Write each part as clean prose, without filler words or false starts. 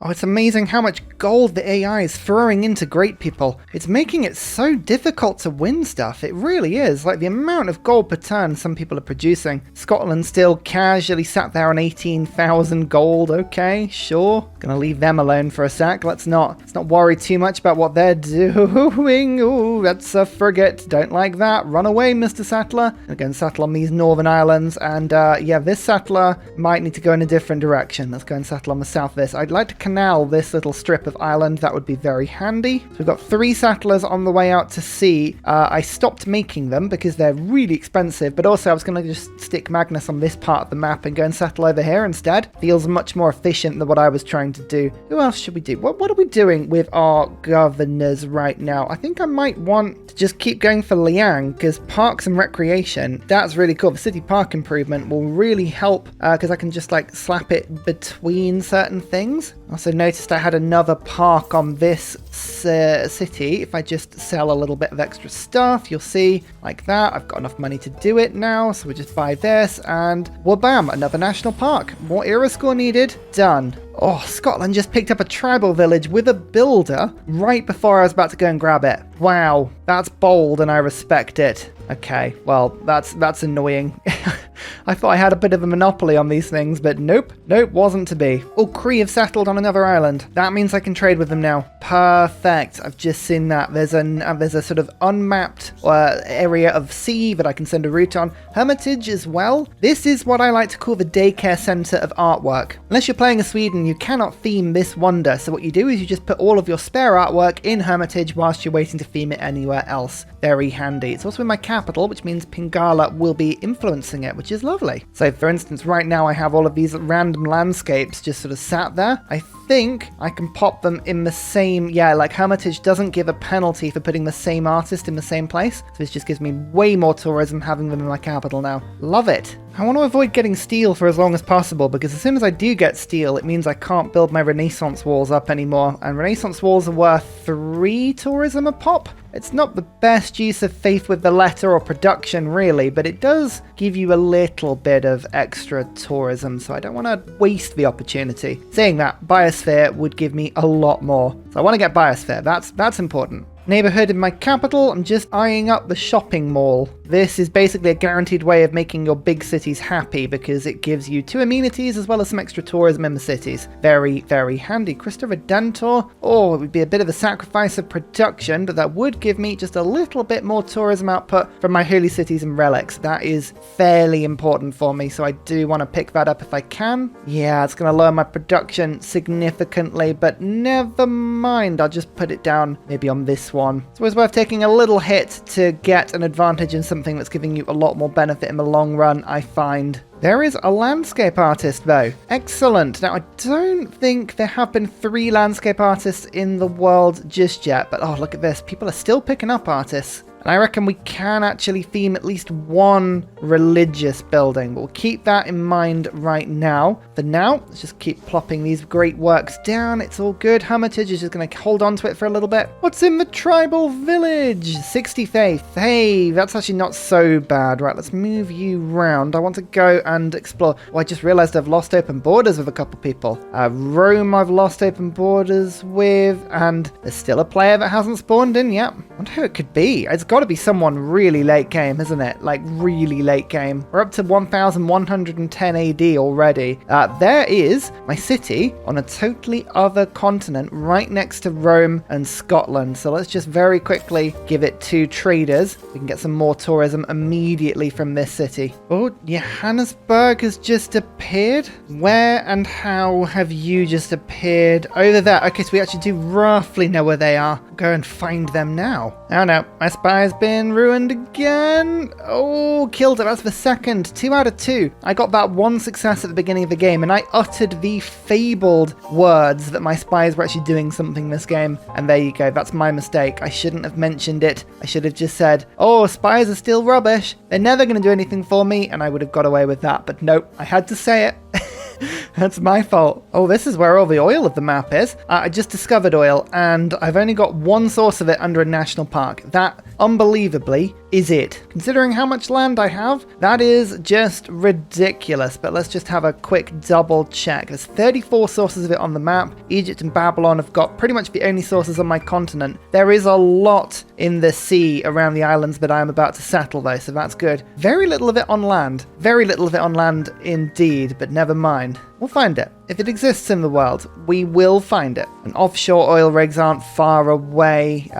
Oh, it's amazing how much gold the AI is throwing into great people. It's making it so difficult to win stuff. It really is. Like the amount of gold per turn some people are producing. Scotland still casually sat there on 18,000 gold. Okay, sure. Gonna leave them alone for a sec. Let's not worry too much about what they're doing. Ooh, that's a frigate. Don't like that. Run away, Mr. Settler. I'm gonna settle on these northern islands. And yeah, this settler might need to go in a different direction. Let's go and settle on the south of this. I'd like to canal this little strip of island. That would be very handy. So we've got 3 settlers on the way out to sea. I stopped making them because they're really expensive, but also I was going to just stick Magnus on this part of the map and go and settle over here instead. Feels much more efficient than what I was trying to do. Who else should we do? What are we doing with our governors right now? I think I might want to just keep going for Liang, because parks and recreation, that's really cool. The city park improvement will really help because I can just like slap it between certain things. Also noticed I had another park on this city. If I just sell a little bit of extra stuff, you'll see, like that. I've got enough money to do it now, so we just buy this, and wabam, another national park. More era score needed. Done. Oh, Scotland just picked up a tribal village with a builder right before I was about to go and grab it. Wow, that's bold and I respect it. Okay, well, that's annoying. I thought I had a bit of a monopoly on these things, but nope, wasn't to be. Oh, Cree have settled on another island. That means I can trade with them now. Perfect. I've just seen that. There's a sort of unmapped area of sea that I can send a route on. Hermitage as well. This is what I like to call the daycare center of artwork. Unless you're playing as Sweden, you cannot theme this wonder. So what you do is you just put all of your spare artwork in Hermitage whilst you're waiting to theme it anywhere else. Very handy. It's also in my capital, which means Pingala will be influencing it, which is lovely. So for instance, right now I have all of these random landscapes just sort of sat there. I think I can pop them in the same, yeah, like Hermitage doesn't give a penalty for putting the same artist in the same place. So this just gives me way more tourism having them in my capital now. Love it. I want to avoid getting steel for as long as possible, because as soon as I do get steel, it means I can't build my Renaissance walls up anymore. And Renaissance walls are worth 3 tourism a pop. It's not the best use of faith with the letter or production, really, but it does give you a little bit of extra tourism, so I don't want to waste the opportunity. Saying that, Biosphere would give me a lot more. So I want to get Biosphere. That's important. Neighborhood in my capital, I'm just eyeing up the shopping mall. This is basically a guaranteed way of making your big cities happy, because it gives you 2 amenities as well as some extra tourism in the cities. Very, very handy. Christa Redentor. Oh, it would be a bit of a sacrifice of production, but that would give me just a little bit more tourism output from my holy cities and relics. That is fairly important for me, so I do want to pick that up if I can. Yeah, it's going to lower my production significantly, but never mind. I'll just put it down maybe on this one. It's always worth taking a little hit to get an advantage in something that's giving you a lot more benefit in the long run, I find. There is a landscape artist, though. Excellent. Now, I don't think there have been 3 landscape artists in the world just yet, but oh, look at this. People are still picking up artists. And I reckon we can actually theme at least 1 religious building. We'll keep that in mind right now. For now, let's just keep plopping these great works down. It's all good. Hermitage is just going to hold on to it for a little bit. What's in the tribal village? 60 faith. Hey, that's actually not so bad. Right, let's move you round. I want to go and explore. Oh, I just realized I've lost open borders with a couple people. Rome I've lost open borders with, and there's still a player that hasn't spawned in yet. I wonder who it could be. It's got to be someone really late game, isn't it? Like really late game. We're up to 1110 AD already. There is my city on a totally other continent right next to Rome and Scotland. So let's just very quickly give it to traders. We can get some more tourism immediately from this city. Oh, Johannesburg has just appeared. Where and how have you just appeared? Over there. Okay, so we actually do roughly know where they are. Go and find them now. Oh no, my spy's been ruined again. Oh, killed it. That's the second. 2 out of 2. I got that 1 success at the beginning of the game, and I uttered the fabled words that my spies were actually doing something this game. And there you go. That's my mistake. I shouldn't have mentioned it. I should have just said, oh, spies are still rubbish. They're never going to do anything for me, and I would have got away with that. But nope, I had to say it. That's my fault. Oh, this is where all the oil of the map is. I just discovered oil, and I've only got one source of it under a national park. That, unbelievably, is it. Considering how much land I have, that is just ridiculous. But let's just have a quick double check. There's 34 sources of it on the map. Egypt and Babylon have got pretty much the only sources on my continent. There is a lot in the sea around the islands that I am about to settle, though, so that's good. Very little of it on land. Very little of it on land indeed, but never mind. We'll find it. If it exists in the world, we will find it. And offshore oil rigs aren't far away.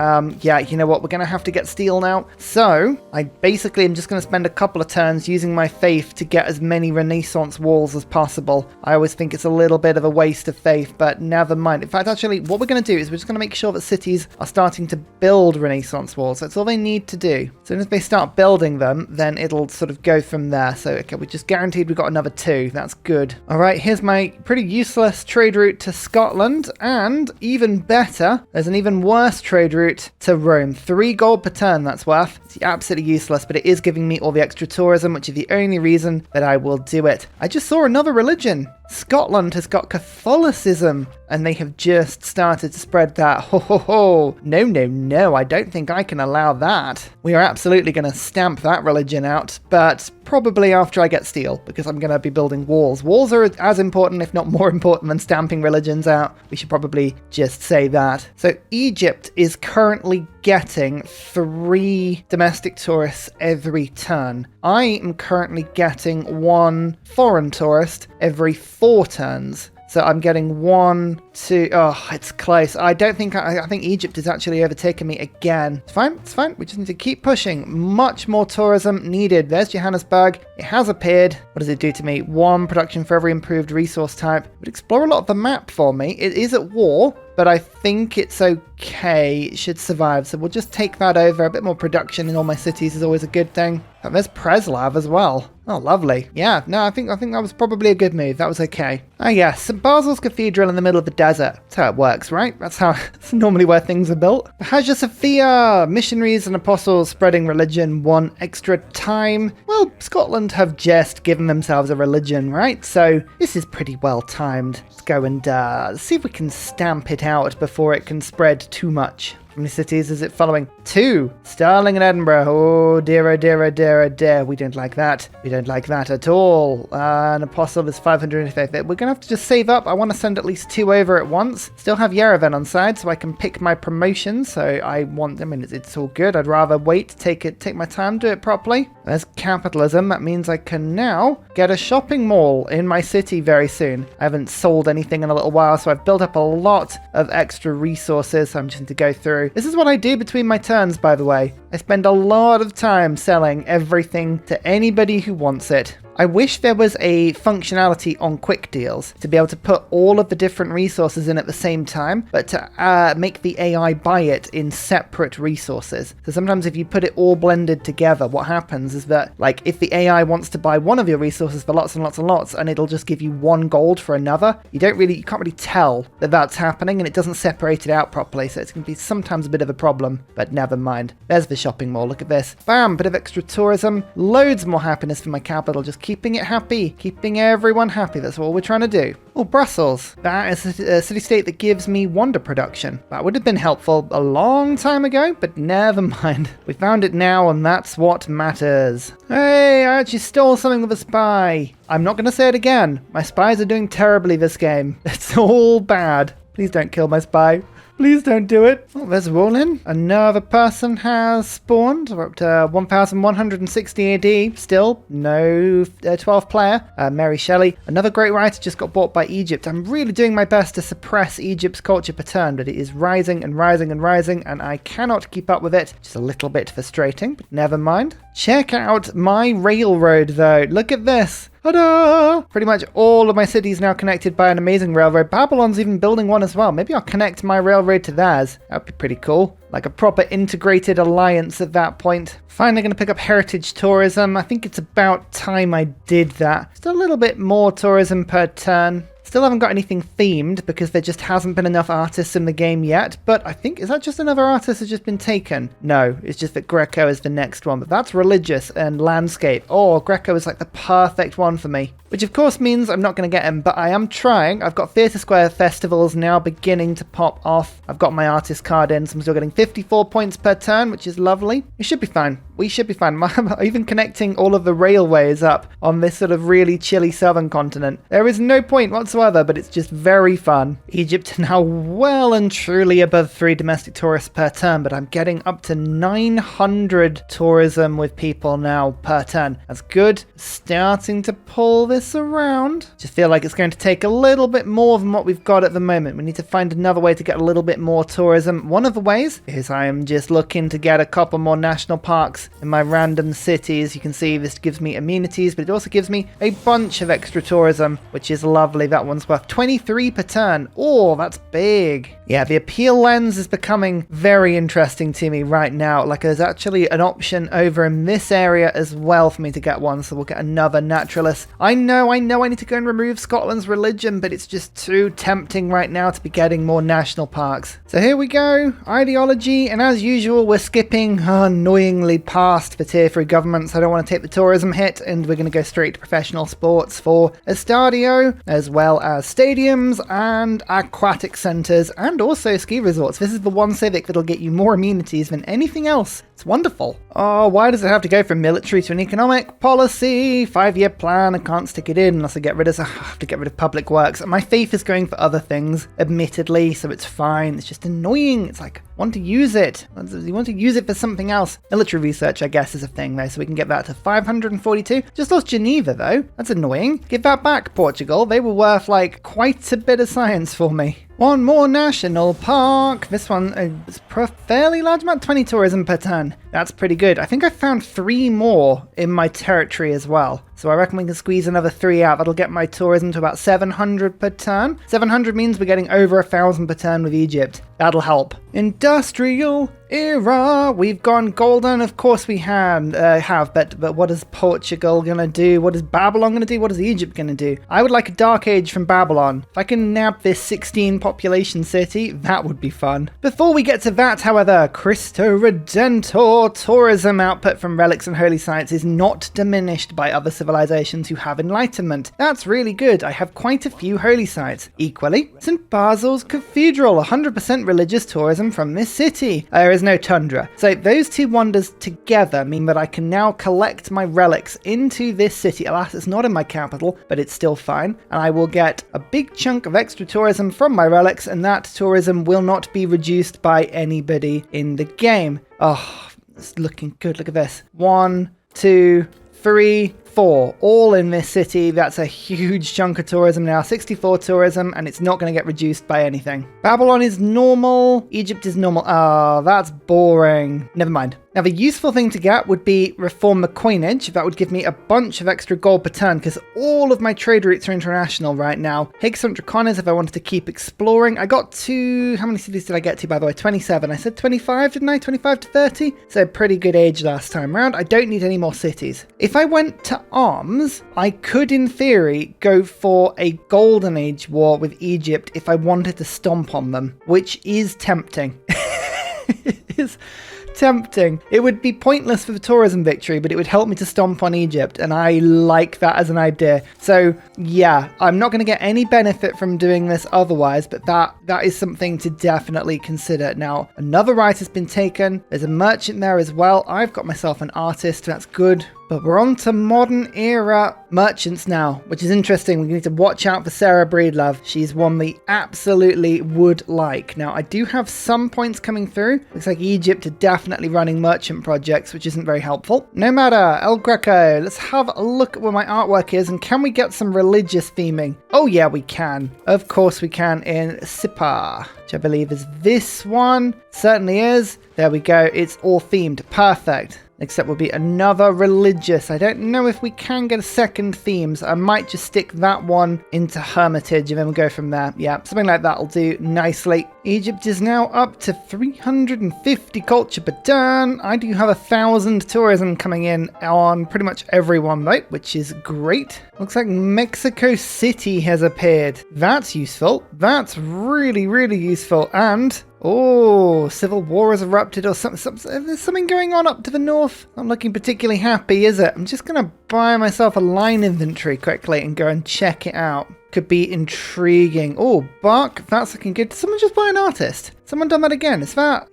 Yeah, you know what? We're going to have to get steel now. So, I basically am just going to spend a couple of turns using my faith to get as many Renaissance walls as possible. I always think it's a little bit of a waste of faith, but never mind. In fact, actually, what we're going to do is we're just going to make sure that cities are starting to build Renaissance walls. That's all they need to do. As soon as they start building them, then it'll sort of go from there. So, okay, we're just guaranteed we've got another 2. That's good. All right, here's my pretty useless trade route to Scotland, and even better, there's an even worse trade route to Rome. 3 gold per turn that's worth. It's absolutely useless, but it is giving me all the extra tourism, which is the only reason that I will do it. I just saw another religion. Scotland has got Catholicism, and they have just started to spread that. Ho ho ho! No, no, no, I don't think I can allow that. We are absolutely going to stamp that religion out, but probably after I get steel, because I'm going to be building walls. Walls are as important, if not more important, than stamping religions out. We should probably just say that. So Egypt is currently getting 3 domestic tourists every turn. I am currently getting 1 foreign tourist every 4 turns. So I'm getting 1, 2, oh, it's close. I don't think, I think Egypt has actually overtaken me again. It's fine, it's fine. We just need to keep pushing. Much more tourism needed. There's Johannesburg. It has appeared. What does it do to me? 1 production for every improved resource type. It would explore a lot of the map for me. It is at war, but I think it's okay. It should survive. So we'll just take that over. A bit more production in all my cities is always a good thing. And there's Preslav as well. Oh, lovely. Yeah, no, I think that was probably a good move. That was okay. Ah, yes, St. Basil's Cathedral in the middle of the desert. That's how it works, right? That's normally where things are built. Hagia Sophia, missionaries and apostles spreading religion, 1 extra time. Well, Scotland have just given themselves a religion, right? So this is pretty well timed. Let's go and see if we can stamp it out before it can spread too much. How many cities is it following? 2. Stirling and Edinburgh. Oh dear, oh dear, oh dear, oh dear. We don't like that. We don't like that at all. An apostle is 585. We're going to have to just save up. I want to send at least 2 over at once. Still have Yerevan on side so I can pick my promotion. So I mean, it's all good. I'd rather wait, take my time, do it properly. There's capitalism. That means I can now get a shopping mall in my city very soon. I haven't sold anything in a little while, so I've built up a lot of extra resources. So I'm just going to go through. This is what I do between my turns, by the way. I spend a lot of time selling everything to anybody who wants it. I wish there was a functionality on quick deals to be able to put all of the different resources in at the same time, but to make the AI buy it in separate resources. So sometimes if you put it all blended together, what happens is that, like, if the AI wants to buy one of your resources for lots and lots and lots, and it'll just give you 1 gold for another, you can't really tell that that's happening, and it doesn't separate it out properly, so it's going to be sometimes a bit of a problem, but never mind. There's the shopping mall, look at this. Bam, bit of extra tourism, loads more happiness for my capital, just keeping it happy, keeping everyone happy. That's all we're trying to do. Oh, Brussels. That is a city-state that gives me wonder production. That would have been helpful a long time ago, but never mind. We found it now, and that's what matters. Hey, I actually stole something with a spy. I'm not going to say it again. My spies are doing terribly this game. It's all bad. Please don't kill my spy. Please don't do it. Oh, there's Roland. Another person has spawned. We're up to 1160 AD. Still no 12th player. Mary Shelley. Another great writer just got bought by Egypt. I'm really doing my best to suppress Egypt's culture per turn, but it is rising and rising and rising, and I cannot keep up with it. Just a little bit frustrating, but never mind. Check out my railroad, though. Look at this. Ta-da! Pretty much all of my cities now connected by an amazing railroad. Babylon's even building one as well. Maybe I'll connect my railroad to theirs. That'd be pretty cool. Like a proper integrated alliance at that point. Finally going to pick up heritage tourism. I think it's about time I did that. Just a little bit more tourism per turn. Still haven't got anything themed because there just hasn't been enough artists in the game yet, but I think, is that just another artist that's just been taken? No, it's just that Greco is the next one, but that's religious and landscape. Oh, Greco is like the perfect one for me. Which of course means I'm not going to get him, but I am trying. I've got Theatre Square festivals now beginning to pop off. I've got my artist card in, so I'm still getting 54 points per turn, which is lovely. We should be fine. We should be fine. Even connecting all of the railways up on this sort of really chilly southern continent. There is no point whatsoever, but it's just very fun. Egypt now well and truly above 3 domestic tourists per turn, but I'm getting up to 900 tourism with people now per turn. That's good. Starting to pull this around. Just feel like it's going to take a little bit more than what we've got at the moment. We need to find another way to get a little bit more tourism. One of the ways is I am just looking to get a couple more national parks in my random cities. You can see this gives me amenities, but it also gives me a bunch of extra tourism, which is lovely. That one's worth 23 per turn. Oh, that's big. Yeah, the appeal lens is becoming very interesting to me right now. Like, there's actually an option over in this area as well for me to get one, so we'll get another naturalist. I know I need to go and remove Scotland's religion, but it's just too tempting right now to be getting more national parks. So here we go, ideology, and as usual, we're skipping annoyingly past the tier 3 governments. I don't want to take the tourism hit, and we're going to go straight to professional sports for Estadio, as well as stadiums and aquatic centres, and also ski resorts. This is the one civic that'll get you more amenities than anything else. It's wonderful. Oh, why does it have to go from military to an economic policy? 5-year plan, I can't stick it in unless I have to get rid of public works. My faith is going for other things, admittedly, so it's fine. It's just annoying. It's like, want to use it. You want to use it for something else. Military research, I guess, is a thing though, so we can get that to 542. Just lost Geneva though. That's annoying. Give that back, Portugal. They were worth like quite a bit of science for me. One more national park. This one is a fairly large amount, 20 tourism per turn. That's pretty good. I think I found 3 more in my territory as well. So I reckon we can squeeze another 3 out. That'll get my tourism to about 700 per turn. 700 means we're getting over 1,000 per turn with Egypt. That'll help. Industrial era. We've gone golden. Of course we have, but what is Portugal gonna do? What is Babylon gonna do? What is Egypt gonna do? I would like a dark age from Babylon. If I can nab this 16 population city, that would be fun. Before we get to that, however, Cristo Redentor tourism output from relics and holy sites is not diminished by other civilizations who have enlightenment. That's really good. I have quite a few holy sites. Equally, St. Basil's Cathedral, 100% religious tourism from this city. There is no tundra. So those two wonders together mean that I can now collect my relics into this city. Alas, it's not in my capital, but it's still fine. And I will get a big chunk of extra tourism from my relics, and that tourism will not be reduced by anybody in the game. Oh, it's looking good. Look at this. 1, 2, 3, 4, all in this city. That's a huge chunk of tourism now. 64 tourism, and it's not going to get reduced by anything. Babylon is normal. Egypt is normal. Ah, that's boring. Never mind. Now, the useful thing to get would be reform the coinage. That would give me a bunch of extra gold per turn, because all of my trade routes are international right now. Higson Draconis, if I wanted to keep exploring. I got to... How many cities did I get to, by the way? 27. I said 25, didn't I? 25 to 30? So pretty good age last time around. I don't need any more cities. If I went to arms, I could, in theory, go for a Golden Age war with Egypt if I wanted to stomp on them, which is tempting. It is tempting. It would be pointless for the tourism victory, but it would help me to stomp on Egypt, and I like that as an idea. So yeah, I'm not going to get any benefit from doing this otherwise, but that is something to definitely consider. Now, another right has been taken. There's a merchant there as well. I've got myself an artist. That's good. But we're on to modern era merchants now, which is interesting. We need to watch out for Sarah Breedlove. She's one we absolutely would like. Now, I do have some points coming through. Looks like Egypt are definitely running merchant projects, which isn't very helpful. No matter, El Greco. Let's have a look at where my artwork is, and can we get some religious theming? Oh yeah, we can. Of course we can in Sipar, which I believe is this one. Certainly is. There we go. It's all themed. Perfect. except we'll be another religious. I don't know if we can get a second theme, so I might just stick that one into Hermitage and then we'll go from there. Yeah, something like that will do nicely. Egypt is now up to 350 culture per turn. I do have 1,000 tourism coming in on pretty much everyone though, which is great. Looks like Mexico City has appeared. That's useful. That's really, really useful. And oh, civil war has erupted or something. There's something going on up to the north. Not looking particularly happy, is it? I'm just going to buy myself a line inventory quickly and go and check it out. Could be intriguing. Oh, Bark, that's looking good. Did someone just buy an artist? Someone done that again? Is that...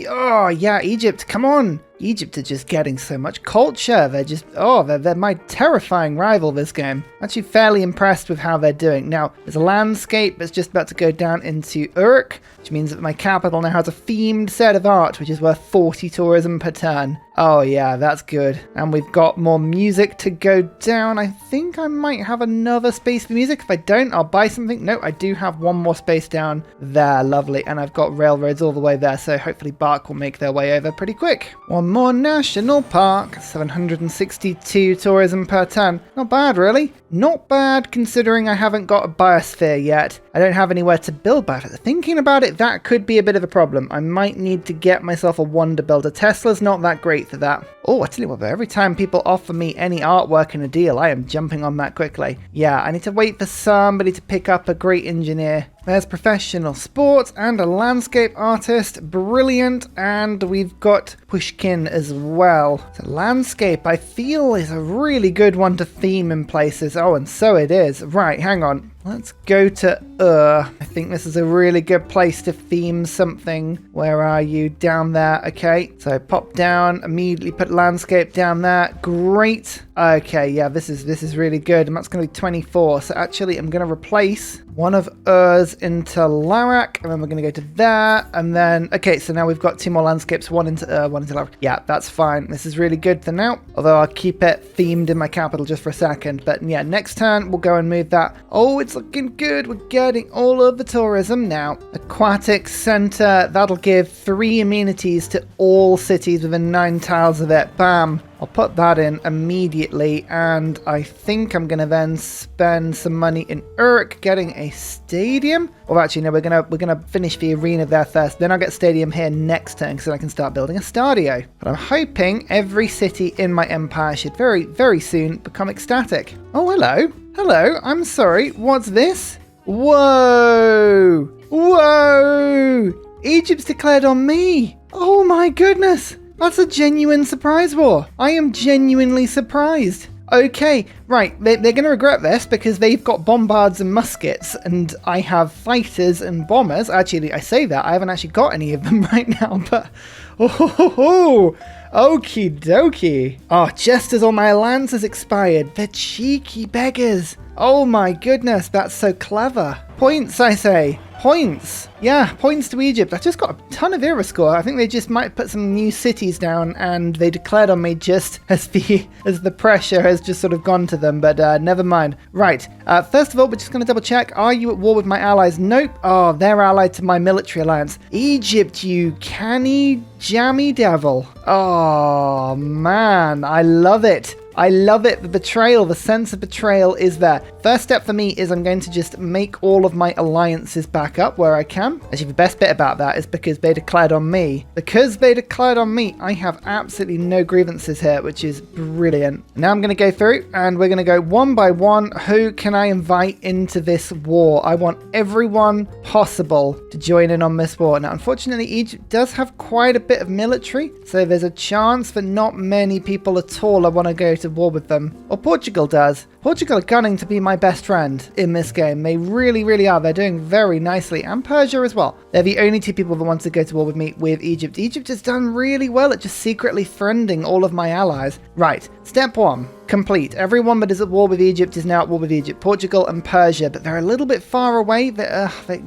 Oh, yeah, Egypt, come on. Egypt are just getting so much culture. They're just... Oh, they're my terrifying rival this game. Actually fairly impressed with how they're doing. Now, there's a landscape that's just about to go down into Urk, which means that my capital now has a themed set of art, which is worth 40 tourism per turn. Oh, yeah, that's good. And we've got more music to go down. I think I might have another space for music. If I don't, I'll buy something. No, I do have one more space down there. Lovely. And I've got railroads all the way there, so hopefully Bark will make their way over pretty quick. One more national park. 762 tourism per turn. Not bad, really. Not bad, considering I haven't got a biosphere yet. I don't have anywhere to build by. Thinking about it, that could be a bit of a problem. I might need to get myself a wonder builder. Tesla's not that great for that. Oh, I tell you what, every time people offer me any artwork in a deal, I am jumping on that quickly. Yeah, I need to wait for somebody to pick up a great engineer. There's professional sports and a landscape artist. Brilliant. And we've got Pushkin as well. So landscape, I feel, is a really good one to theme in places. Oh, and so it is. Right, hang on. Let's go to I think this is a really good place to theme something. Where are you? Down there. Okay, so pop down, immediately put landscape down there. Great. Okay, yeah, this is really good. And that's going to be 24. So actually, I'm going to replace one of Urs into Larak, and then we're going to go to there, and then, okay, so now we've got two more landscapes, one into one into Larak. Yeah, that's fine. This is really good for now, although I'll keep it themed in my capital just for a second. But yeah, next turn, we'll go and move that. Oh, it's looking good. We're getting all of the tourism now. Aquatic Center, that'll give 3 amenities to all cities within 9 tiles of it. Bam. I'll put that in immediately, and I think I'm going to then spend some money in Urk getting a stadium. Or actually, no, we're gonna finish the arena there first. Then I'll get stadium here next turn, so I can start building a stadio. But I'm hoping every city in my empire should very, very soon become ecstatic. Oh, hello. Hello, I'm sorry. What's this? Whoa! Whoa! Egypt's declared on me. Oh my goodness. That's a genuine surprise war. I am genuinely surprised. Okay, right, they're going to regret this because they've got bombards and muskets and I have fighters and bombers. Actually, I say that, I haven't actually got any of them right now, but... Oh, okie dokie. Oh, just as all my lances expired. The cheeky beggars. Oh my goodness, that's so clever. Points, I say. Points. Yeah, points to Egypt. I just got a ton of era score. I think they just might put some new cities down and they declared on me just as the pressure has just sort of gone to them, but never mind. Right, first of all, we're just going to double check. Are you at war with my allies? Nope. Oh, they're allied to my military alliance. Egypt, you canny jammy devil. Oh, man, I love it. I love it. The betrayal, the sense of betrayal is there. First step for me is I'm going to just make all of my alliances back up where I can. Actually, the best bit about that is because they declared on me. Because they declared on me, I have absolutely no grievances here, which is brilliant. Now I'm going to go through and we're going to go one by one. Who can I invite into this war? I want everyone possible to join in on this war. Now, unfortunately, Egypt does have quite a bit of military, so there's a chance that not many people at all I want to go to war with them. Or Portugal does. Portugal are gunning to be my best friend in this game. They really, really are. They're doing very nicely. And Persia as well. They're the only two people that want to go to war with me with Egypt. Egypt has done really well at just secretly friending all of my allies. Right. Step 1. Complete. Everyone that is at war with Egypt is now at war with Egypt. Portugal and Persia, but they're a little bit far away.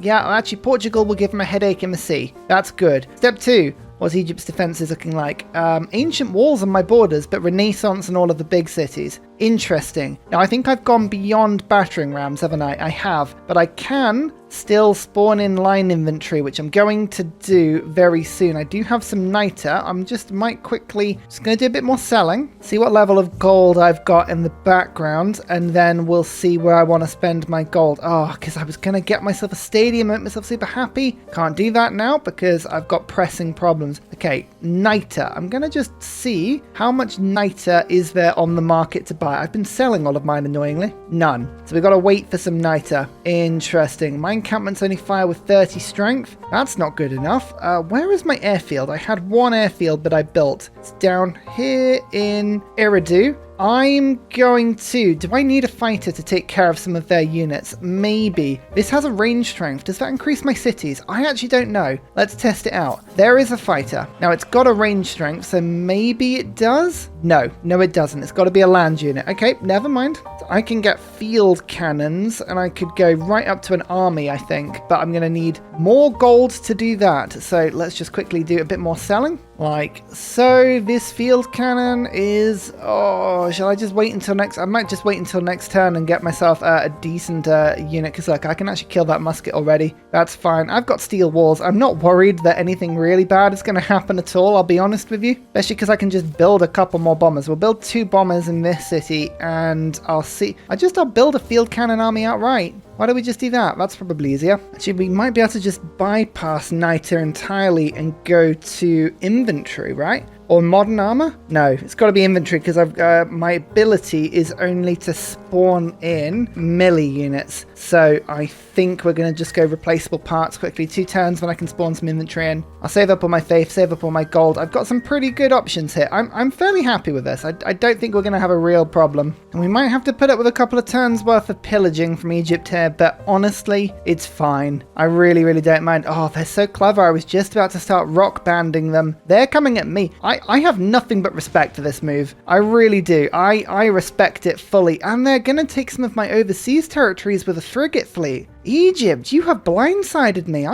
Yeah, actually, Portugal will give them a headache in the sea. That's good. Step 2. What's Egypt's defenses looking like? Ancient walls on my borders, but Renaissance in all of the big cities. Interesting. Now, I think I've gone beyond battering rams, haven't I? I have, but I can still spawn in line inventory, which I'm going to do very soon. I do have some Nitre. I'm just might quickly just going to do a bit more selling, see what level of gold I've got in the background, and then we'll see where I want to spend my gold. Oh, because I was going to get myself a stadium and make myself super happy. Can't do that now because I've got pressing problems. Okay, Nitre. I'm going to just see how much Nitre is there on the market to buy. I've been selling all of mine, annoyingly. None. So we've got to wait for some Nitre. Interesting. My encampment's only fire with 30 strength. That's not good enough. Where is my airfield? I had one airfield that I built. It's down here in Eridu. I'm going to... Do I need a fighter to take care of some of their units? Maybe. This has a range strength. Does that increase my cities? I actually don't know. Let's test it out. There is a fighter. Now, it's got a range strength, so maybe it does? No. No, it doesn't. It's got to be a land unit. Okay, never mind. So I can get field cannons, and I could go right up to an army, I think. But I'm going to need more gold to do that. So let's just quickly do a bit more selling. Like so. This field cannon is... Oh, shall I just wait until next... I might just wait until next turn and get myself a decent unit, because look, I can actually kill that musket already. That's fine. I've got steel walls. I'm not worried that anything really bad is going to happen at all, I'll be honest with you. Especially because I can just build a couple more bombers. We'll build 2 bombers in this city, and I'll see... I'll build a field cannon army outright. Why don't we just do that? That's probably easier. Actually, we might be able to just bypass Nitre entirely and go to inventory, right? Or modern armor? No, it's got to be inventory because I've my ability is only to spawn in melee units. So I think we're going to just go replaceable parts quickly. 2 turns, then I can spawn some inventory in. I'll save up all my faith, save up all my gold. I've got some pretty good options here. I'm fairly happy with this. I don't think we're going to have a real problem. And we might have to put up with a couple of turns worth of pillaging from Egypt here, but honestly, it's fine. I really, really don't mind. Oh, they're so clever. I was just about to start rock banding them. They're coming at me. I have nothing but respect for this move. I really do. I respect it fully. And they're going to take some of my overseas territories with a frigate fleet. Egypt, you have blindsided me.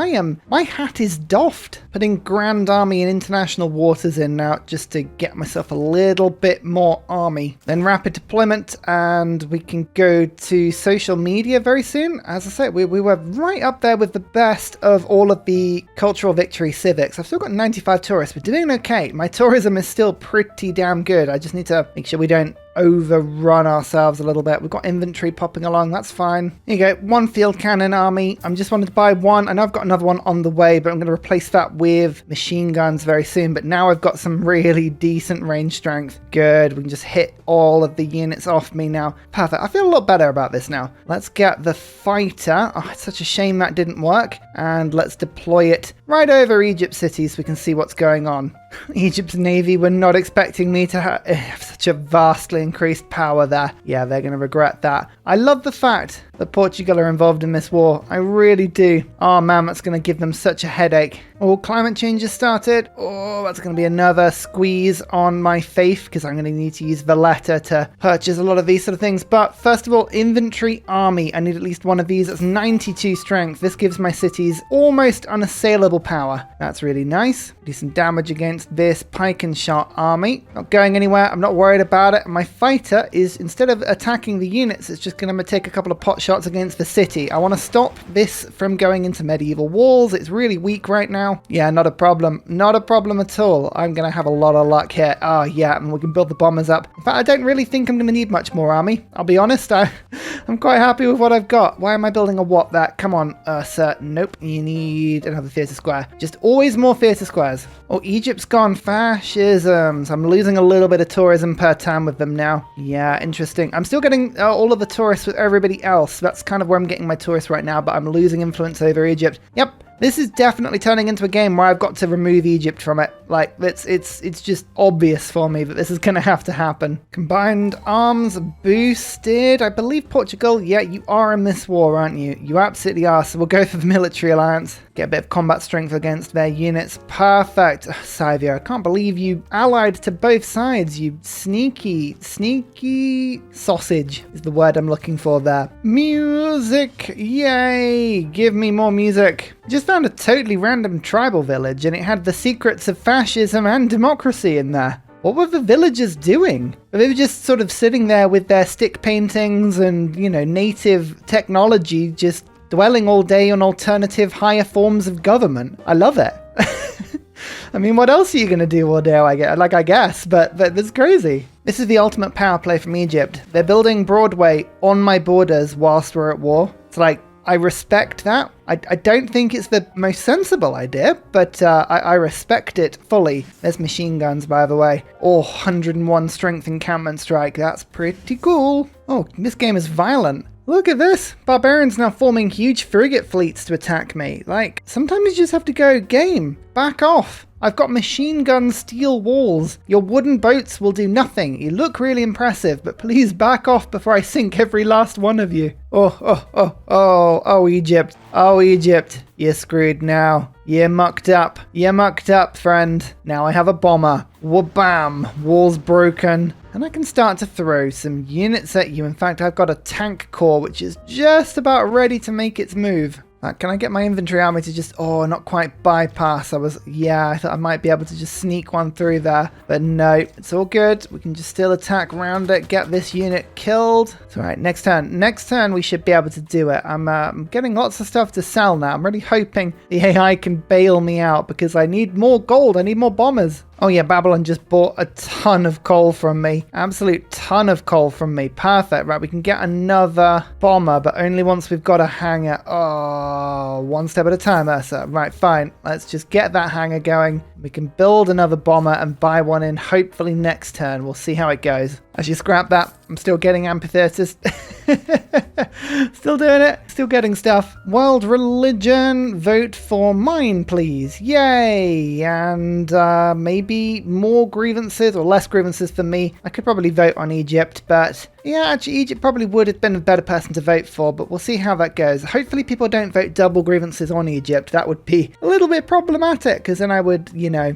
My hat is doffed. Putting Grand Army in international waters in now just to get myself a little bit more army. Then rapid deployment, and we can go to social media very soon. As I said, we were right up there with the best of all of the cultural victory civics. I've still got 95 tourists. We're doing okay. My tourism is still pretty damn good. I just need to make sure we don't overrun ourselves a little bit. We've got inventory popping along. That's fine. Here you go. 1 field cannon army. I'm just wanted to buy 1. I know I've got another one on the way, but I'm going to replace that with machine guns very soon. But now I've got some really decent range strength. Good. We can just hit all of the units off me now. Perfect. I feel a lot better about this now. Let's get the fighter. Oh, it's such a shame that didn't work. And let's deploy it right over Egypt City so we can see what's going on. Egypt's navy were not expecting me to have such a vastly increased power there. Yeah, they're going to regret that. I love the fact that Portugal are involved in this war. I really do. Oh man, that's going to give them such a headache. Oh, climate change has started. Oh, that's going to be another squeeze on my faith because I'm going to need to use Valletta to purchase a lot of these sort of things. But first of all, inventory army. I need at least one of these. That's 92 strength. This gives my cities almost unassailable power. That's really nice. Do some damage against this pike and shot army. Not going anywhere. I'm not worried about it. My fighter is, instead of attacking the units, it's just going to take a couple of pot shots against the city. I want to stop this from going into medieval walls. It's really weak right now. Yeah, not a problem. Not a problem at all. I'm going to have a lot of luck here. Oh, yeah, and we can build the bombers up. In fact, I don't really think I'm going to need much more army. I'll be honest. I'm quite happy with what I've got. Why am I building a what there? Come on, Ursa. Nope, you need another theatre square. Just always more theatre squares. Oh, Egypt's gone fascism. So I'm losing a little bit of tourism per turn with them now. Yeah, interesting. I'm still getting all of the tourists with everybody else. That's kind of where I'm getting my tourists right now, but I'm losing influence over Egypt. Yep. This is definitely turning into a game where I've got to remove Egypt from it. Like, it's just obvious for me that this is going to have to happen. Combined arms boosted. I believe Portugal, yeah, you are in this war, aren't you? You absolutely are. So we'll go for the military alliance. Get a bit of combat strength against their units. Perfect. Savia, I can't believe you allied to both sides. You sneaky sausage is the word I'm looking for there. Music. Yay. Give me more music. Just found a totally random tribal village and it had the secrets of fascism and democracy in there. What were the villagers doing? They were just sort of sitting there with their stick paintings and, you know, native technology just dwelling all day on alternative higher forms of government. I love it. I mean, what else are you going to do all day, I guess, but that's crazy. This is the ultimate power play from Egypt. They're building Broadway on my borders whilst we're at war. It's like, I respect that. I don't think it's the most sensible idea, but I respect it fully. There's machine guns, by the way. Oh, 101 strength encampment strike. That's pretty cool. Oh, this game is violent. Look at this. Barbarians now forming huge frigate fleets to attack me. Like, sometimes you just have to go, game, back off. I've got machine gun steel walls. Your wooden boats will do nothing. You look really impressive, but please back off before I sink every last one of you. Oh, Egypt. Oh, Egypt. You're screwed now. You're mucked up. You're mucked up, friend. Now I have a bomber. Wha-bam. Wall's broken. And I can start to throw some units at you. In fact, I've got a tank corps, which is just about ready to make its move. Can I get my infantry army to just, not quite bypass? I thought I might be able to just sneak one through there. But no, it's all good. We can just still attack around it, get this unit killed. It's all right, next turn. Next turn, we should be able to do it. I'm getting lots of stuff to sell now. I'm really hoping the AI can bail me out because I need more gold. I need more bombers. Oh yeah, Babylon just bought a ton of coal from me. Absolute ton of coal from me. Perfect. Right, we can get another bomber, but only once we've got a hangar. Oh, one step at a time, Ursa. Right, fine. Let's just get that hangar going. We can build another bomber and buy one in hopefully next turn. We'll see how it goes. As you scrap that, I'm still getting amphitheaters. Still doing it. Still getting stuff. World religion. Vote for mine, please. Yay. And maybe more grievances or less grievances for me. I could probably vote on Egypt, but yeah, actually Egypt probably would have been a better person to vote for, but we'll see how that goes. Hopefully people don't vote double grievances on Egypt. That would be a little bit problematic because then I would,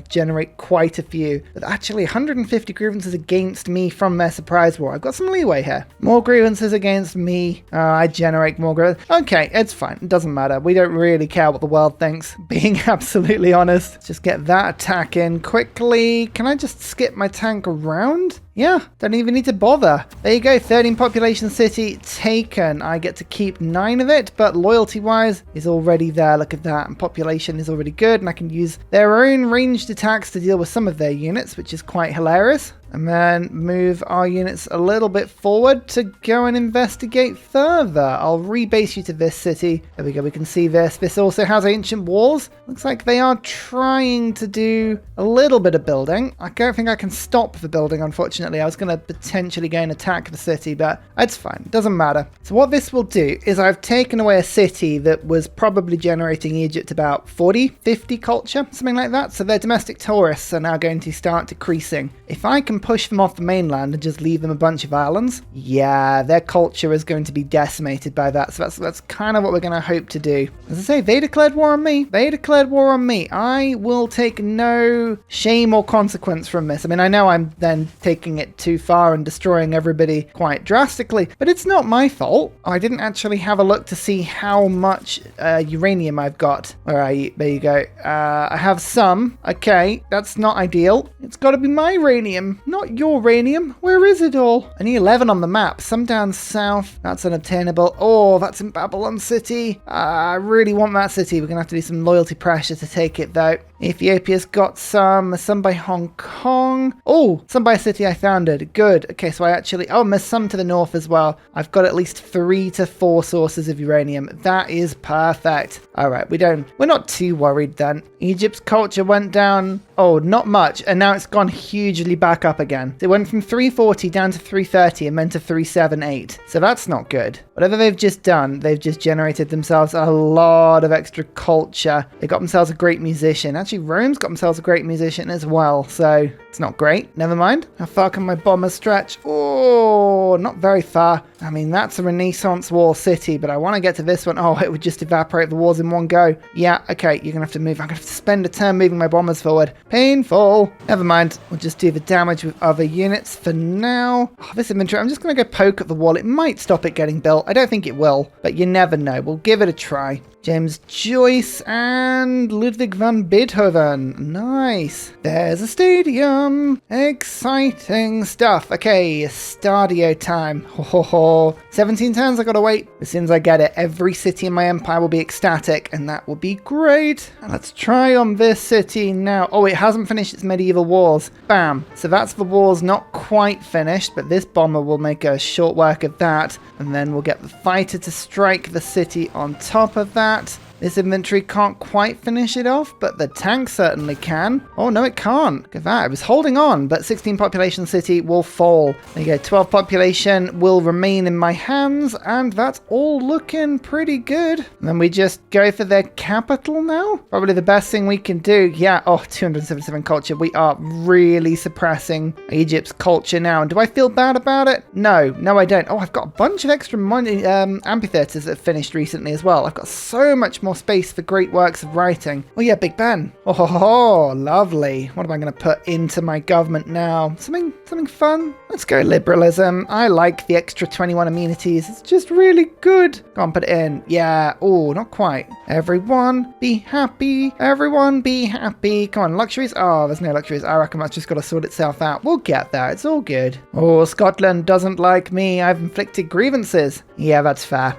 generate quite a few. But actually 150 grievances against me from their surprise war. I've got some leeway here. More grievances against me. I generate more grievances. Okay, it's fine. It doesn't matter. We don't really care what the world thinks. Being absolutely honest. Let's just get that attack in quickly. Can I just skip my tank around? Yeah, don't even need to bother. There you go, 13 population city taken. I get to keep 9 of it, but loyalty-wise is already there. Look at that, and population is already good, and I can use their own ranged attacks to deal with some of their units, which is quite hilarious. And then move our units a little bit forward to go and investigate further. I'll rebase you to this city. There we go, we can see this. This also has ancient walls. Looks like they are trying to do a little bit of building. I don't think I can stop the building, unfortunately. I was going to potentially go and attack the city, but it's fine. It doesn't matter. So what this will do is I've taken away a city that was probably generating Egypt about 40, 50 culture, something like that. So their domestic tourists are now going to start decreasing. If I can push them off the mainland and just leave them a bunch of islands, yeah, their culture is going to be decimated by that. So that's kind of what we're going to hope to do. As I say, they declared war on me. They declared war on me. I will take no shame or consequence from this. I mean, I know I'm then taking it too far and destroying everybody quite drastically, but it's not my fault. I didn't actually have a look to see how much uranium I've got. Where are you? There you go. I have some. Okay, that's not ideal. It's got to be my uranium, not your uranium. Where is it all? I need 11 on the map. Some down south. That's unobtainable. Oh, that's in Babylon City. I really want that city. We're going to have to do some loyalty pressure to take it, though. Ethiopia's got some by Hong Kong. Oh, some by a city I founded. Good. Okay, so there's some to the north as well. I've got at least 3 to 4 sources of uranium. That is perfect. All right, we're not too worried then. Egypt's culture went down, not much, and now it's gone hugely back up again. It went from 340 down to 330 and then to 378. So that's not good. Whatever they've just done, they've just generated themselves a lot of extra culture. They got themselves a great musician. Actually, Rome's got themselves a great musician as well, so it's not great. Never mind. How far can my bombers stretch? Oh, not very far. I mean, that's a Renaissance wall city, but I want to get to this one. Oh, it would just evaporate the walls in one go. Yeah, okay, you're going to have to move. I'm going to have to spend a turn moving my bombers forward. Painful. Never mind. We'll just do the damage with other units for now. Oh, this inventory, I'm just going to go poke at the wall. It might stop it getting built. I don't think it will, but you never know. We'll give it a try. James Joyce and Ludwig van Beethoven. Nice. There's a stadium. Exciting stuff. Okay, Stadio time. Ho ho ho. 17 turns, I gotta wait. As soon as I get it, every city in my empire will be ecstatic, and that will be great. And let's try on this city now. Oh, it hasn't finished its medieval wars. Bam. So that's the wars not quite finished, but this bomber will make a short work of that. And then we'll get the fighter to strike the city on top of that. This infantry can't quite finish it off, but the tank certainly can. Oh, no, it can't. Look at that. It was holding on, but 16 population city will fall. There you go. 12 population will remain in my hands, and that's all looking pretty good. And then we just go for their capital now. Probably the best thing we can do. Yeah. Oh, 277 culture. We are really suppressing Egypt's culture now. And do I feel bad about it? No. No, I don't. Oh, I've got a bunch of extra money, amphitheaters that have finished recently as well. I've got so much more space for great works of writing. Oh yeah, Big Ben. Oh, lovely. What am I going to put into my government now? Something fun? Let's go liberalism. I like the extra 21 amenities. It's just really good. Go on, put it in. Yeah. Oh, not quite. Everyone be happy. Everyone be happy. Come on, luxuries. Oh, there's no luxuries. I reckon that's just got to sort itself out. We'll get there. It's all good. Oh, Scotland doesn't like me. I've inflicted grievances. Yeah, that's fair.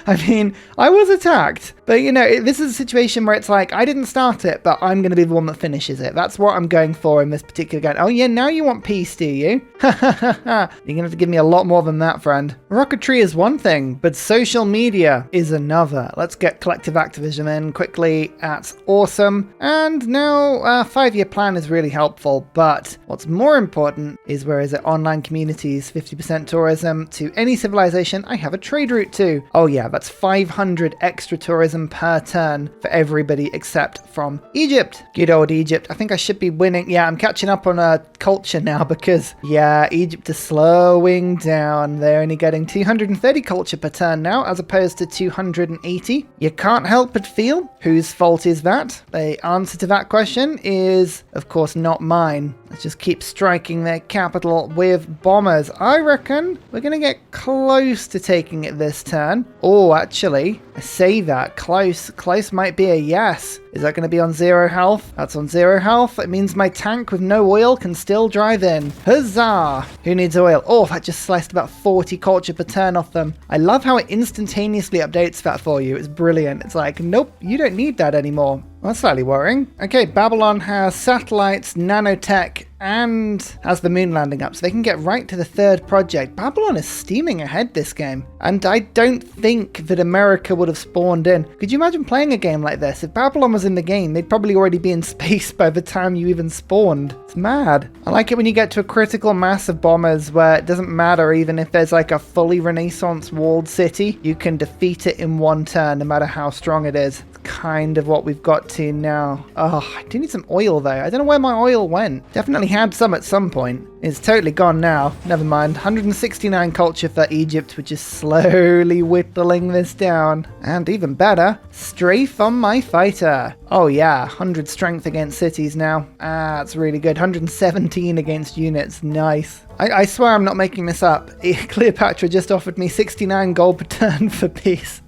I mean, I was attacked, but you know, this is a situation where it's like, I didn't start it, but I'm going to be the one that finishes it. That's what I'm going for in this particular game. Oh yeah, now you want peace, do you? You're going to have to give me a lot more than that, friend. Rocketry is one thing, but social media is another. Let's get collective activism in quickly at awesome. And now a 5-year plan is really helpful, but what's more important is, where is it? Online communities, 50% tourism to any civilization I have a trade route to. Oh yeah, that's 500 extra tourism per turn for everybody except from Egypt. Good old Egypt. I think I should be winning. Yeah, I'm catching up on culture now because, yeah, Egypt is slowing down. They're only getting 230 culture per turn now as opposed to 280. You can't help but feel, whose fault is that? The answer to that question is, of course, not mine. Let's just keep striking their capital with bombers. I reckon we're going to get close to taking it this turn. Oh, actually, I say that. Close. Close might be a yes. Is that going to be on 0 health? That's on 0 health. It means my tank with no oil can still drive in. Huzzah! Who needs oil? Oh, that just sliced about 40 culture per turn off them. I love how it instantaneously updates that for you. It's brilliant. It's like, nope, you don't need that anymore. Well, that's slightly worrying. Okay, Babylon has satellites, nanotech, and has the moon landing up, so they can get right to the 3rd project. Babylon is steaming ahead this game, and I don't think that America would have spawned in. Could you imagine playing a game like this? If Babylon was in the game, they'd probably already be in space by the time you even spawned. It's mad. I like it when you get to a critical mass of bombers where it doesn't matter even if there's like a fully Renaissance walled city, you can defeat it in 1 turn no matter how strong it is. Kind of what we've got to now. Oh, I do need some oil though. I don't know where my oil went. Definitely had some at some point. It's totally gone now. Never mind. 169 culture for Egypt, which is slowly whittling this down. And even better, Strafe on my fighter. Oh yeah, 100 strength against cities now. Ah, that's really good. 117 against units. Nice. I swear I'm not making this up. Cleopatra just offered me 69 gold per turn for peace.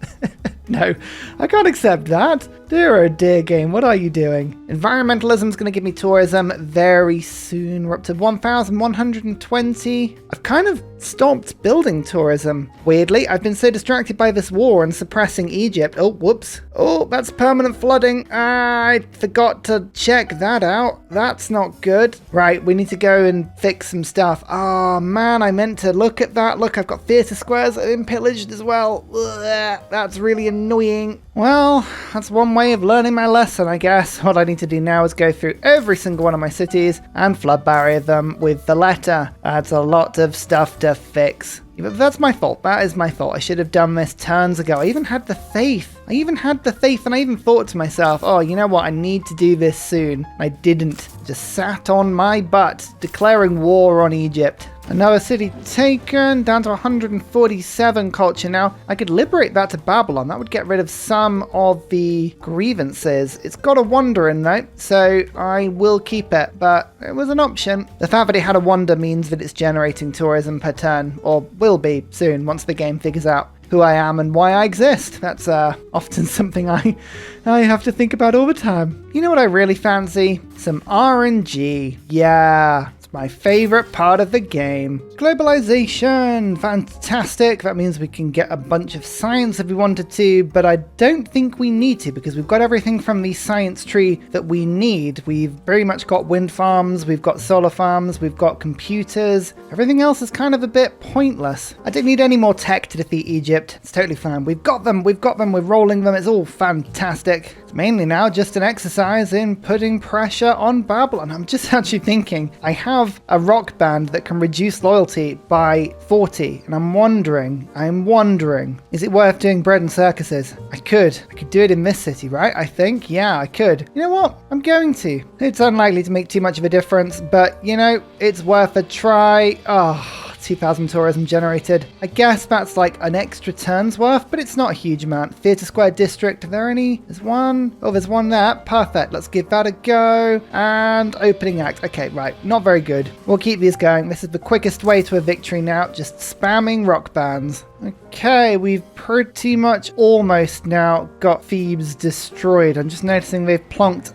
No, I can't accept that. Dear oh dear game, what are you doing? Environmentalism's going to give me tourism very soon. We're up to 1,120. I've kind of stopped building tourism. Weirdly, I've been so distracted by this war and suppressing Egypt. Oh, whoops. Oh, that's permanent flooding. I forgot to check that out. That's not good. Right, we need to go and fix some stuff. Oh man, I meant to look at that. Look, I've got theatre squares that have been pillaged as well. Ugh, that's really annoying. Well, that's one way of learning my lesson, I guess. What I need to do now is go through every single one of my cities and flood barrier them with the letter. That's a lot of stuff to fix. But that's my fault. That is my fault. I should have done this turns ago. I even had the faith. And I even thought to myself, oh, you know what? I need to do this soon. I didn't. Just sat on my butt, declaring war on Egypt. Another city taken, down to 147 culture now. I could liberate that to Babylon. That would get rid of some of the grievances. It's got a wonder in though, so I will keep it, but it was an option. The fact that it had a wonder means that it's generating tourism per turn, or will be soon once the game figures out who I am and why I exist. That's often something I have to think about all the time. You know what I really fancy? Some RNG. Yeah. My favorite part of the game. Globalization, fantastic. That means we can get a bunch of science if we wanted to, but I don't think we need to because we've got everything from the science tree that we need. We've very much got wind farms, we've got solar farms, we've got computers. Everything else is kind of a bit pointless. I don't need any more tech to defeat Egypt. It's totally fine. We've got them, we're rolling them. It's all fantastic. It's mainly now just an exercise in putting pressure on Babylon. I'm just actually thinking, I have a rock band that can reduce loyalty by 40, and I'm wondering, is it worth doing bread and circuses? I could do it in this city, right? I think, yeah, I could. You know what? I'm going to. It's unlikely to make too much of a difference, but you know, it's worth a try. 2,000 tourism generated. I guess that's like an extra turn's worth, but it's not a huge amount. Theatre Square District, are there any? There's one. Oh, there's one there. Perfect. Let's give that a go. And opening act. Okay, right. Not very good. We'll keep these going. This is the quickest way to a victory now. Just spamming rock bands. Okay, we've pretty much almost now got Thebes destroyed. I'm just noticing they've plonked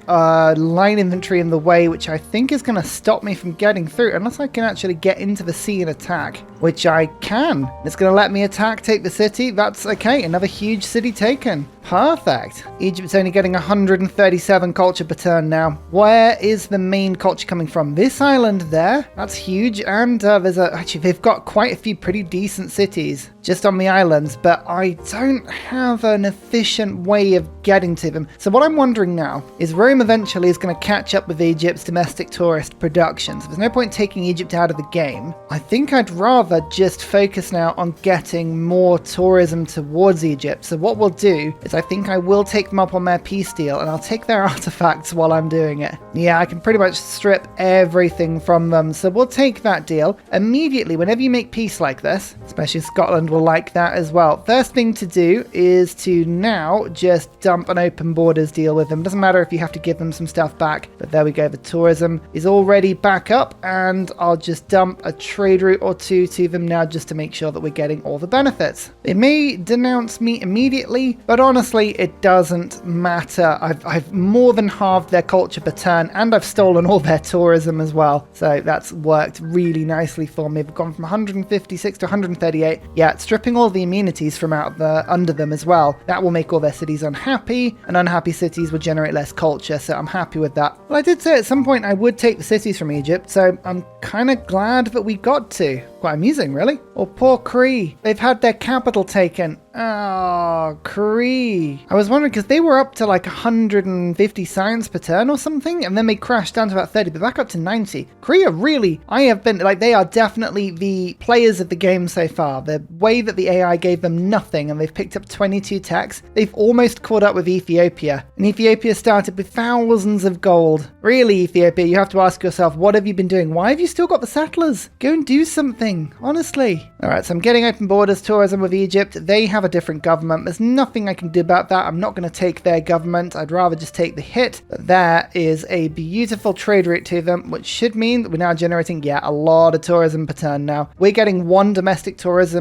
line infantry in the way, which I think is going to stop me from getting through, unless I can actually get into the sea and attack, which I can. It's going to let me attack, take the city. That's okay. Another huge city taken. Perfect. Egypt's only getting 137 culture per turn now. Where is the main culture coming from? This island there. That's huge. And actually, they've got quite a few pretty decent cities just on the islands, but I don't have an efficient way of getting to them. So what I'm wondering now is Rome eventually is going to catch up with Egypt's domestic tourist production. So there's no point taking Egypt out of the game. I think I'd rather just focus now on getting more tourism towards Egypt. So what we'll do is I think I will take them up on their peace deal, and I'll take their artifacts while I'm doing it. Yeah, I can pretty much strip everything from them. So we'll take that deal. Immediately, whenever you make peace like this, especially Scotland will like that as well. First thing to do is to now just dump an open borders deal with them. Doesn't matter if you have to give them some stuff back, but there we go. The tourism is already back up, and I'll just dump a trade route or two to them now just to make sure that we're getting all the benefits. They may denounce me immediately, but honestly, it doesn't matter. I've more than halved their culture per turn, and I've stolen all their tourism as well. So that's worked really nicely for me. We've gone from 156 to 138. Yeah, stripping all the immunities from under them as well. That will make all their cities unhappy, and unhappy cities will generate less culture, so I'm happy with that. Well, I did say at some point I would take the cities from Egypt, so I'm kind of glad that we got to. Quite amusing, really. Or poor Cree. They've had their capital taken. Oh, Cree. I was wondering, because they were up to like 150 science per turn or something, and then they crashed down to about 30, but back up to 90. Cree are really, they are definitely the players of the game so far. The way that the AI gave them nothing, and they've picked up 22 techs, they've almost caught up with Ethiopia. And Ethiopia started with thousands of gold. Really, Ethiopia, you have to ask yourself, what have you been doing? Why have you still got the settlers? Go and do something. Honestly. Alright, so I'm getting open borders tourism with Egypt. They have a different government. There's nothing I can do about that. I'm not going to take their government. I'd rather just take the hit. But there is a beautiful trade route to them, which should mean that we're now generating, a lot of tourism per turn now. We're getting one domestic tourist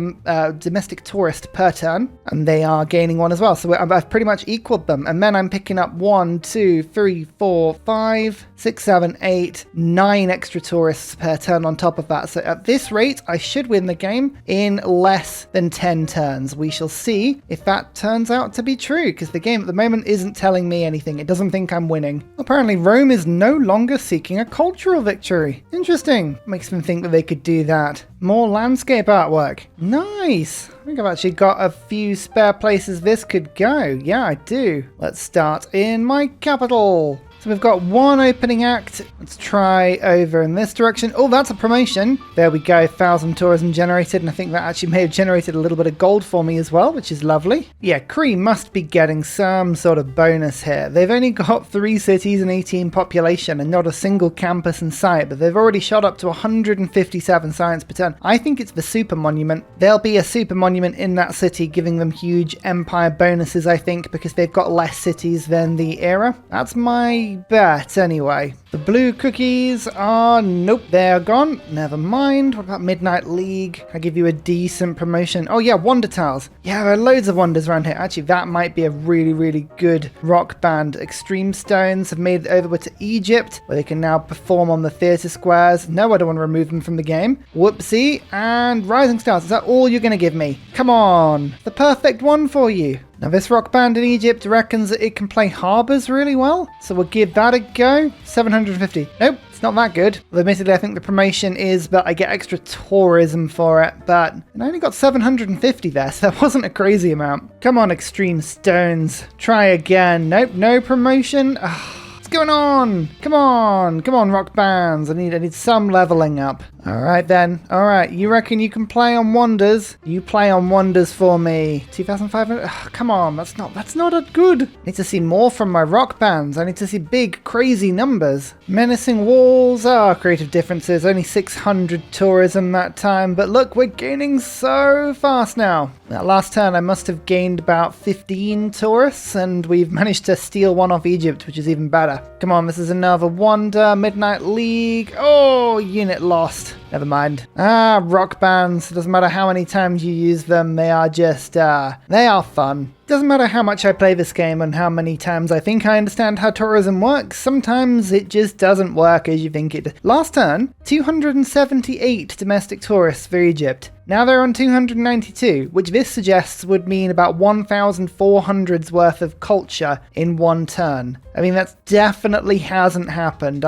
per turn, and they are gaining one as well. So I've pretty much equaled them. And then I'm picking up 1, 2, 3, 4, 5, 6, 7, 8, 9 extra tourists per turn on top of that. So at this rate, I should win the game in less than 10 turns. We shall see if that turns out to be true, because the game at the moment isn't telling me anything. It doesn't think I'm winning. Apparently, Rome is no longer seeking a cultural victory. Interesting. Makes me think that they could do that. More landscape artwork. Nice. I think I've actually got a few spare places this could go. Yeah, I do. Let's start in my capital. So we've got one opening act. Let's try over in this direction. Oh, that's a promotion. There we go. 1,000 tourism generated. And I think that actually may have generated a little bit of gold for me as well, which is lovely. Yeah, Cree must be getting some sort of bonus here. They've only got 3 cities and 18 population and not a single campus in sight, but they've already shot up to 157 science per turn. I think it's the super monument. There'll be a super monument in that city giving them huge empire bonuses, I think, because they've got less cities than the era. That's my I bet, anyway. The blue cookies are... nope, they're gone. Never mind. What about Midnight League? I give you a decent promotion. Oh yeah, Wonder Tiles. Yeah, there are loads of wonders around here. Actually, that might be a really, really good rock band. Extreme Stones have made it over to Egypt, where they can now perform on the theatre squares. No, I don't want to remove them from the game. Whoopsie. And Rising Stars. Is that all you're going to give me? Come on. The perfect one for you. Now this rock band in Egypt reckons that it can play harbours really well, so we'll give that a go. 750. Nope, it's not that good. Well, admittedly, I think the promotion is that I get extra tourism for it, but I only got 750 there, so that wasn't a crazy amount. Come on, Extreme Stones. Try again. Nope, no promotion. What's going on? Come on, rock bands. I need some leveling up. All right then. All right, you reckon you can play on wonders? You play on wonders for me. 2,500. Come on, that's not a good. I need to see more from my rock bands. I need to see big, crazy numbers. Menacing walls. Creative differences. Only 600 tourism that time, but look, we're gaining so fast now. That last turn, I must have gained about 15 tourists, and we've managed to steal one off Egypt, which is even better. Come on, this is another wonder. Midnight League. Oh, unit lost. Never mind. Rock bands. It doesn't matter how many times you use them. They are just, they are fun. Doesn't matter how much I play this game and how many times I think I understand how tourism works. Sometimes it just doesn't work as you think it does. Last turn, 278 domestic tourists for Egypt. Now they're on 292, which this suggests would mean about 1,400's worth of culture in one turn. I mean, that definitely hasn't happened.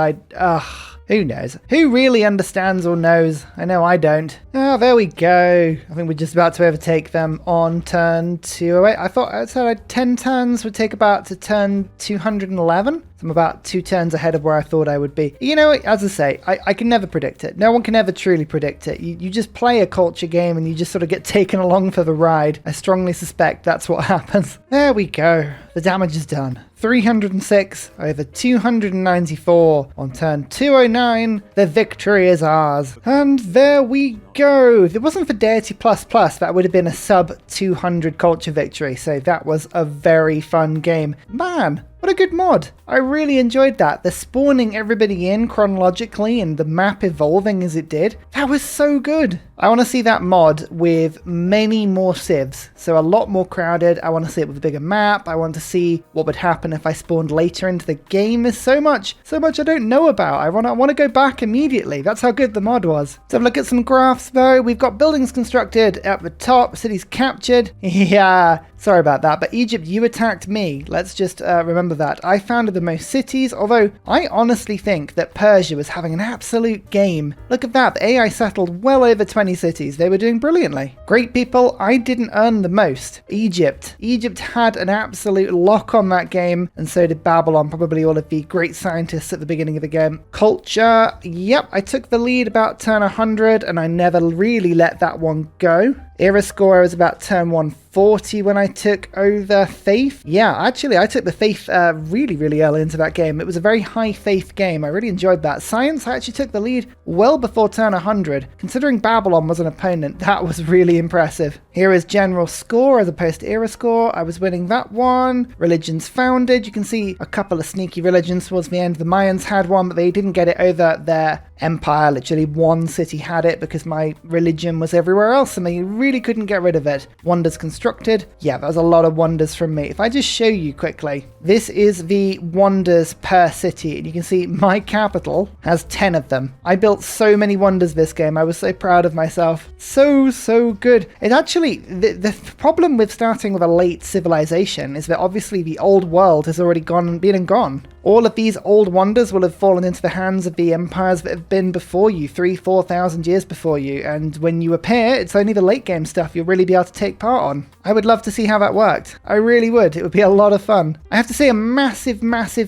Who knows? Who really understands or knows? I know I don't. Oh, there we go. I think we're just about to overtake them on turn 208. I thought I said 10 turns would take about to turn 211. So I'm about 2 turns ahead of where I thought I would be. You know, as I say, I can never predict it. No one can ever truly predict it. You just play a culture game and you just sort of get taken along for the ride. I strongly suspect that's what happens. There we go. The damage is done. 306 over 294 on turn 209. The victory is ours. And there we go. If it wasn't for Deity++, that would have been a sub 200 culture victory. So that was a very fun game. Man, what a good mod. I really enjoyed that. The spawning everybody in chronologically and the map evolving as it did. That was so good. I want to see that mod with many more civs. So a lot more crowded. I want to see it with a bigger map. I want to see what would happen if I spawned later into the game. There's so much I don't know about. I want to go back immediately. That's how good the mod was. So look at some graphs though. We've got buildings constructed at the top, cities captured. Yeah, sorry about that. But Egypt, you attacked me. Let's just remember that. I founded the most cities, although I honestly think that Persia was having an absolute game. Look at that. The AI settled well over 20 cities. They were doing brilliantly. Great people. I didn't earn the most. Egypt had an absolute lock on that game, and so did Babylon, probably all of the great scientists at the beginning of the game. Culture, yep, I took the lead about turn 100, and I never really let that one go. Era score was about turn 140 when I took over Faith. Yeah, actually, I took the Faith really, really early into that game. It was a very high Faith game. I really enjoyed that. Science, I actually took the lead well before turn 100. Considering Babylon was an opponent, that was really impressive. Here is general score as opposed to era score. I was winning that one. Religions founded. You can see a couple of sneaky religions towards the end. The Mayans had one, but they didn't get it over their empire. Literally one city had it because my religion was everywhere else and they really couldn't get rid of it. Wonders constructed. Yeah, that was a lot of wonders from me. If I just show you quickly, this is the wonders per city, and you can see my capital has 10 of them. I built so many wonders this game. I was so proud of myself. So good. It actually, the problem with starting with a late civilization is that obviously the old world has already been and gone. All of these old wonders will have fallen into the hands of the empires that have been before you, 3,000-4,000 years before you, and when you appear, it's only the late game stuff you'll really be able to take part on. I would love to see how that worked. I really would. It would be a lot of fun. I have to say a massive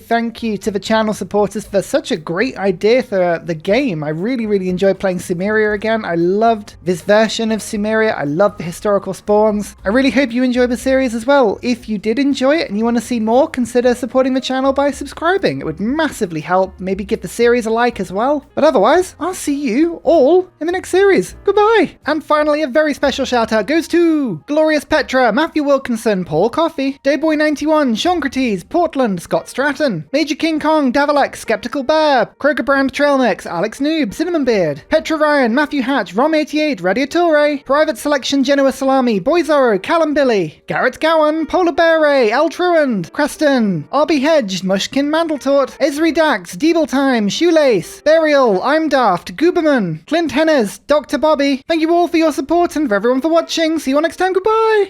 thank you to the channel supporters for such a great idea for the game. I really enjoyed playing Sumeria again. I loved this version of Sumeria. I love the historical spawns. I really hope you enjoyed the series as well. If you did enjoy it and you want to see more, consider supporting the channel by subscribing. subscribing. It would massively help. Maybe give the series a like as well. But otherwise, I'll see you all in the next series. Goodbye. And finally, a very special shout out goes to Glorious Petra, Matthew Wilkinson, Paul Coffey, Dayboy91, Sean Cretes, Portland, Scott Stratton, Major King Kong, Davalex, Skeptical Bear, Kroger Brand Trail Mix, Alex Noob, Cinnamon Beard, Petra Ryan, Matthew Hatch, Rom88, Radiatore, Private Selection, Genoa Salami, Boyzoro, Callum Billy, Garrett Gowan, Polar Bear Ray, Al Truand, Creston, RB Hedge, Mushkin Mandletort, Esri Dax, Deeble Time, Shoelace, Burial, I'm Daft, Gooberman, Clint Hennes, Dr. Bobby. Thank you all for your support and for everyone for watching. See you all next time. Goodbye.